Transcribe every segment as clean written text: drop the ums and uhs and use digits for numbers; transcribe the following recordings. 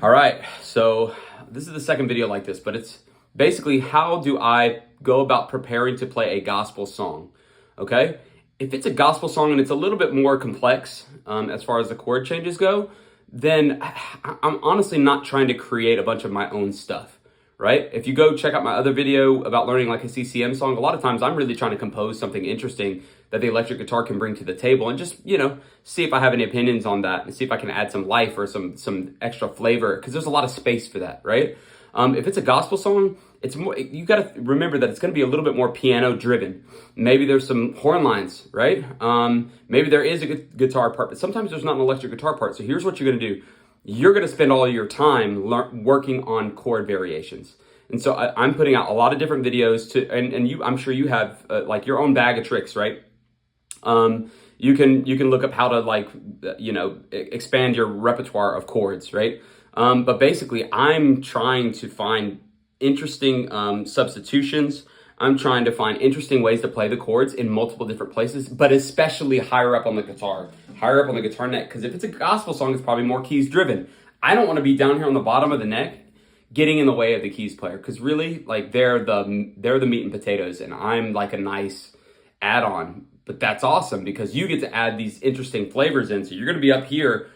All right, so this is the second video like this, but it's basically how do I go about preparing to play a gospel song, okay? If it's a gospel song and it's a little bit more complex as far as the chord changes go, then I'm honestly not trying to create a bunch of my own stuff, right? If you go check out my other video about learning like a CCM song, a lot of times I'm really trying to compose something interesting that the electric guitar can bring to the table and just, see if I have any opinions on that and see if I can add some life or some extra flavor, because there's a lot of space for that, right? If it's a gospel song, it's more, you got to remember that it's going to be a little bit more piano driven. Maybe there's some horn lines, right? Maybe there is a guitar part, but sometimes there's not an electric guitar part. So here's what you're going to do. You're going to spend all your time working on chord variations. And so I'm putting out a lot of different videos and I'm sure you have like your own bag of tricks, right? You can look up how to expand your repertoire of chords, right? But basically I'm trying to find interesting substitutions. I'm trying to find interesting ways to play the chords in multiple different places, but especially higher up on the guitar neck. Because if it's a gospel song, it's probably more keys driven. I don't want to be down here on the bottom of the neck getting in the way of the keys player, because really, like, they're the meat and potatoes, and I'm like a nice add-on. But that's awesome because you get to add these interesting flavors in. So you're going to be up here,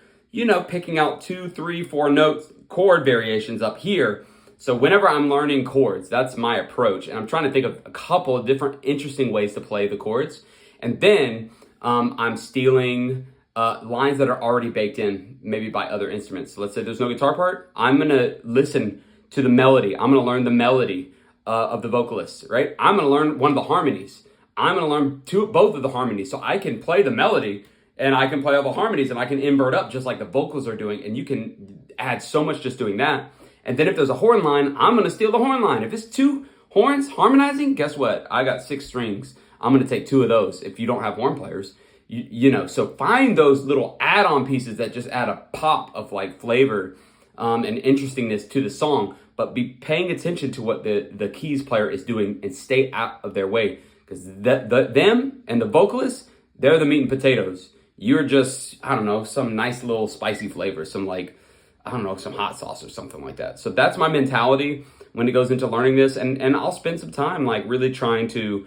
picking out 2, 3, 4 notes, chord variations up here. So whenever I'm learning chords, that's my approach. And I'm trying to think of a couple of different interesting ways to play the chords. And then I'm stealing lines that are already baked in, maybe by other instruments. So let's say there's no guitar part. I'm going to listen to the melody. I'm going to learn the melody of the vocalist, right? I'm going to learn one of the harmonies. I'm going to learn both of the harmonies, so I can play the melody and I can play all the harmonies and I can invert up just like the vocals are doing. And you can add so much just doing that. And then if there's a horn line, I'm going to steal the horn line. If it's 2 horns harmonizing, guess what? I got 6 strings. I'm going to take 2 of those if you don't have horn players. So find those little add-on pieces that just add a pop of like flavor and interestingness to the song, but be paying attention to what the keys player is doing and stay out of their way. Because them and the vocalists, they're the meat and potatoes. You're just, I don't know, some nice little spicy flavor, some hot sauce or something like that. So that's my mentality when it goes into learning this. And I'll spend some time like really trying to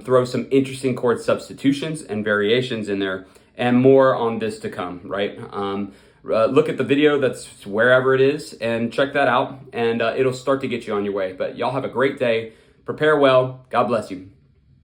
throw some interesting chord substitutions and variations in there, and more on this to come, right? Look at the video that's wherever it is and check that out, and it'll start to get you on your way. But y'all have a great day. Prepare well. God bless you.